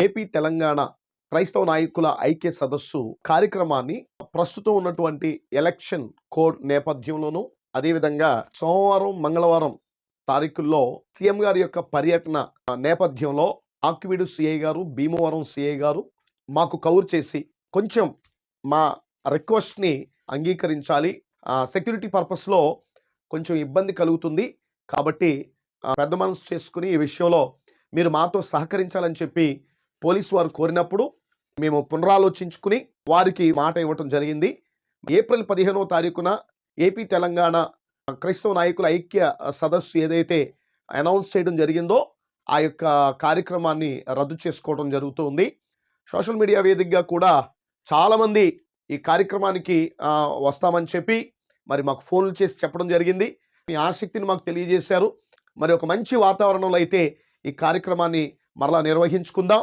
AP Telangana క్రైస్తవ నాయకుల ఐక్య సదస్సు కార్యక్రమాన్ని ప్రస్తుతం ఉన్నటువంటి ఎలక్షన్ కోడ్ నేపథ్యంలోనూ, అదేవిధంగా సోమవారం మంగళవారం తారీఖుల్లో సీఎం గారి యొక్క పర్యటన నేపథ్యంలో ఆక్విడు సిఐ గారు, భీమవరం సిఐ గారు మాకు కవర్ చేసి కొంచెం మా రిక్వెస్ట్ని అంగీకరించాలి, సెక్యూరిటీ పర్పస్లో కొంచెం ఇబ్బంది కలుగుతుంది కాబట్టి పెద్ద మనసు చేసుకుని ఈ విషయంలో మీరు మాతో సహకరించాలని చెప్పి పోలీసు వారు కోరినప్పుడు మేము పునరాలోచించుకుని వారికి మాట ఇవ్వటం జరిగింది. ఏప్రిల్ 15వ తారీఖున ఏపీ తెలంగాణ క్రైస్తవ నాయకుల ఐక్య సదస్సు ఏదైతే అనౌన్స్ చేయడం జరిగిందో ఆ యొక్క కార్యక్రమాన్ని రద్దు చేసుకోవడం జరుగుతుంది. సోషల్ మీడియా వేదికగా కూడా చాలామంది ఈ కార్యక్రమానికి వస్తామని చెప్పి మరి మాకు ఫోన్లు చేసి చెప్పడం జరిగింది. మీ ఆసక్తిని మాకు తెలియజేశారు. మరి ఒక మంచి వాతావరణంలో అయితే ఈ కార్యక్రమాన్ని మరలా నిర్వహించుకుందాం.